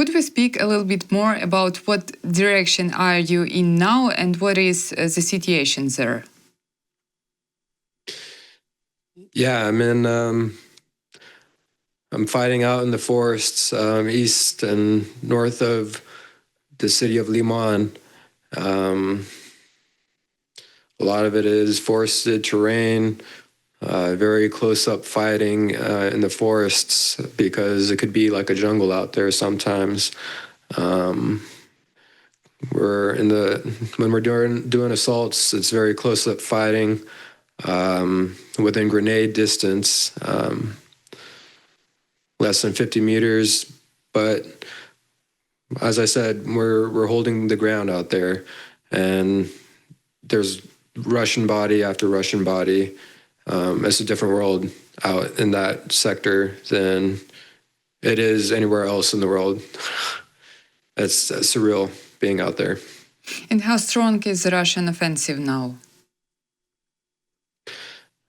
Could we speak a little bit more about what direction are you in now and what is the situation there? Yeah, I'm fighting out in the forests east and north of the city of Lyman. A lot of it is forested terrain, very close-up fighting in the forests because it could be like a jungle out there sometimes. When we're doing assaults, it's very close-up fighting within grenade distance, less than 50 meters. But as I said, we're holding the ground out there, and there's Russian body after Russian body. It's a different world out in that sector than it is anywhere else in the world. It's surreal being out there. And how strong is the Russian offensive now?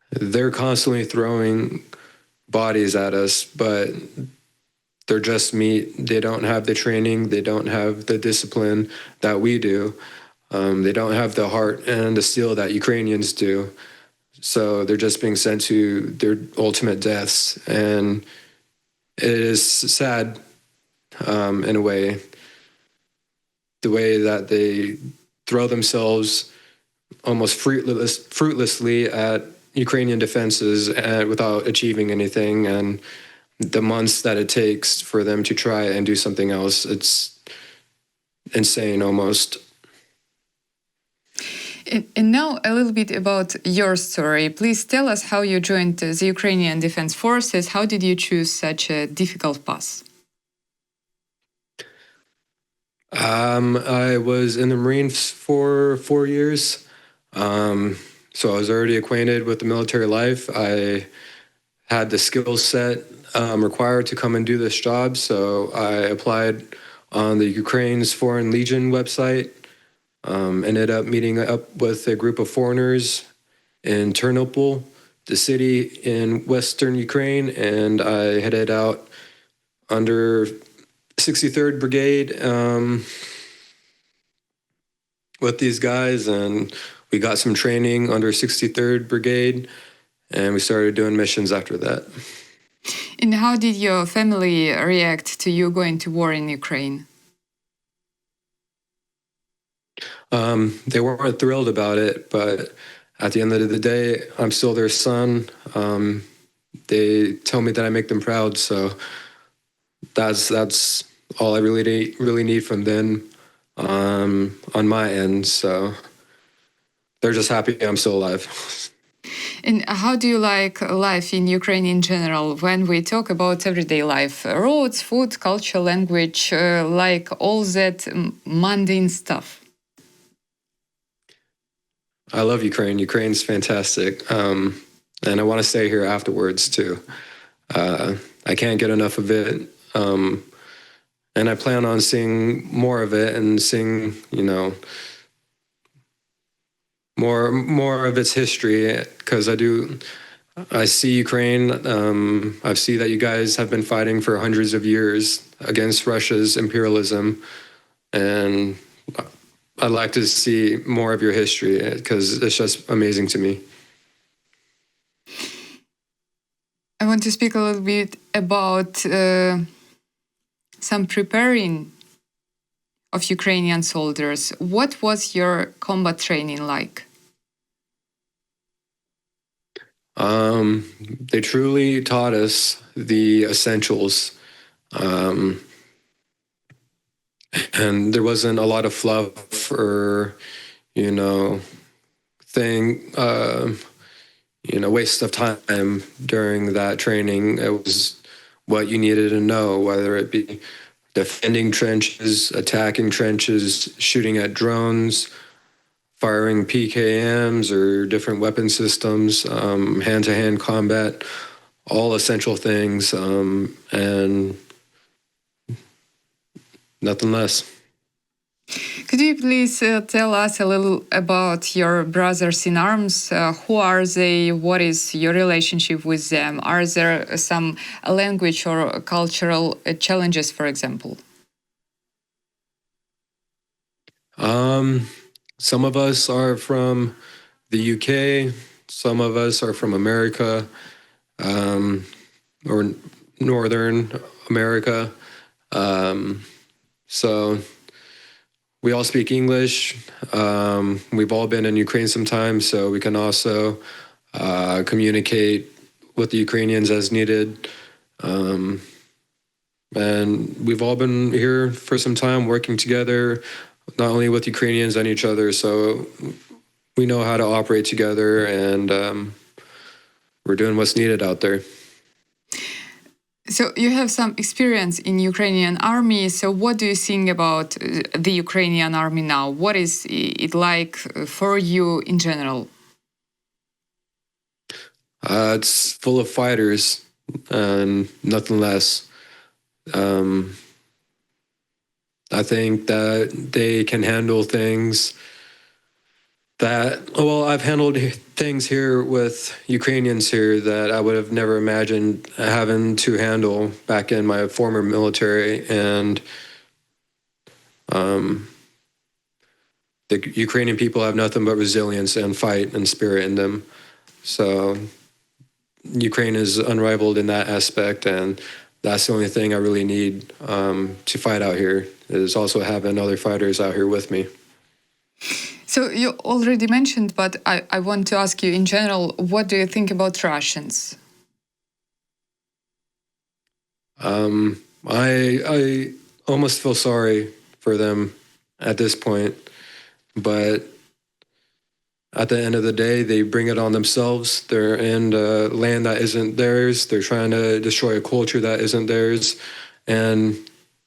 They're constantly throwing bodies at us, but they're just meat. They don't have the training. They don't have the discipline that we do. They don't have the heart and the steel that Ukrainians do. So they're just being sent to their ultimate deaths. And it is sad, in a way, the way that they throw themselves almost fruitlessly at Ukrainian defenses without achieving anything. And the months that it takes for them to try and do something else, it's insane almost. And now a little bit about your story. Please tell us how you joined the Ukrainian Defense Forces. How did you choose such a difficult path? I was in the Marines for 4 years. So I was already acquainted with the military life. I had the skill set required to come and do this job. So I applied on the Ukraine's Foreign Legion website. Ended up meeting up with a group of foreigners in Ternopil, the city in western Ukraine, and I headed out under 63rd Brigade with these guys, and we got some training under 63rd Brigade, and we started doing missions after that. And how did your family react to you going to war in Ukraine? They weren't thrilled about it, but at the end of the day, I'm still their son. They tell me that I make them proud, so that's all I really need from them on my end. So they're just happy I'm still alive. And how do you like life in Ukraine in general? When we talk about everyday life, roads, food, culture, language, like all that mundane stuff. I love Ukraine. Ukraine's fantastic. And I want to stay here afterwards too. I can't get enough of it. And I plan on seeing more of it and seeing, more of its history, because I see Ukraine. I see that you guys have been fighting for hundreds of years against Russia's imperialism, and I'd like to see more of your history because it's just amazing to me. I want to speak a little bit about some preparing of Ukrainian soldiers. What was your combat training like? They truly taught us the essentials. And there wasn't a lot of fluff or, waste of time during that training. It was what you needed to know, whether it be defending trenches, attacking trenches, shooting at drones, firing PKMs or different weapon systems, hand-to-hand combat, all essential things, and nothing less. Could you please tell us a little about your brothers in arms? Who are they? What is your relationship with them? Are there some language or cultural challenges, for example? Some of us are from the UK, some of us are from America, or Northern America. So we all speak English. We've all been in Ukraine sometimes, so we can also communicate with the Ukrainians as needed. And we've all been here for some time working together, not only with Ukrainians and each other. So we know how to operate together, and we're doing what's needed out there. So you have some experience in Ukrainian army. So what do you think about the Ukrainian army now? What is it like for you in general? It's full of fighters and nothing less. I think that they can handle things that, well, I've handled things here with Ukrainians here that I would have never imagined having to handle back in my former military. And the Ukrainian people have nothing but resilience and fight and spirit in them. So Ukraine is unrivaled in that aspect, and that's the only thing I really need to fight out here, is also having other fighters out here with me. So you already mentioned, but I want to ask you in general, what do you think about Russians? I almost feel sorry for them at this point, but at the end of the day, they bring it on themselves. They're in land that isn't theirs. They're trying to destroy a culture that isn't theirs. And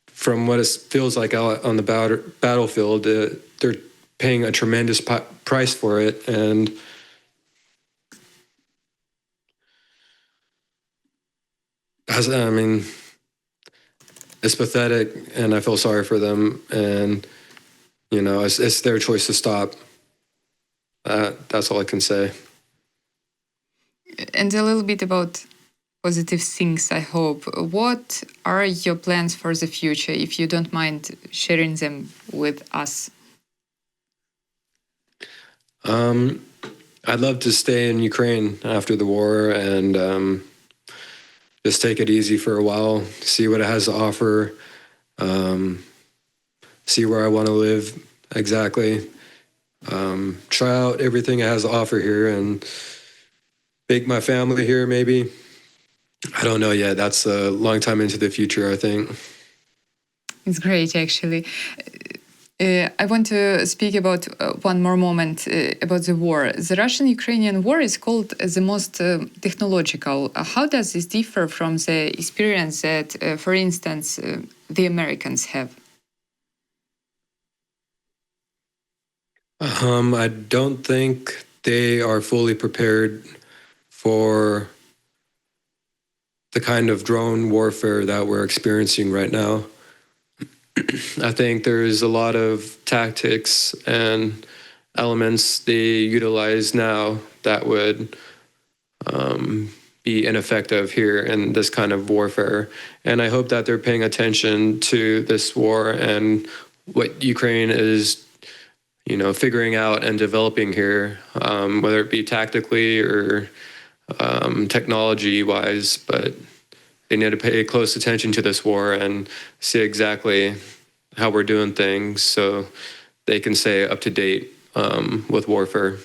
from what it feels like out on the battlefield, they're paying a tremendous price for it. And I mean, it's pathetic, and I feel sorry for them. And, you know, it's their choice to stop. That's all I can say. And a little bit about positive things, I hope. What are your plans for the future, if you don't mind sharing them with us? I'd love to stay in Ukraine after the war and just take it easy for a while, see what it has to offer, see where I want to live exactly, try out everything it has to offer here, and make my family here maybe. I don't know yet. That's a long time into the future, I think. It's great, actually. I want to speak about one more moment about the war. The Russian-Ukrainian war is called the most technological. How does this differ from the experience that, for instance, the Americans have? I don't think they are fully prepared for the kind of drone warfare that we're experiencing right now. I think there's a lot of tactics and elements they utilize now that would be ineffective here in this kind of warfare. And I hope that they're paying attention to this war and what Ukraine is, you know, figuring out and developing here, whether it be tactically or technology-wise, but they need to pay close attention to this war and see exactly how we're doing things so they can stay up to date with warfare.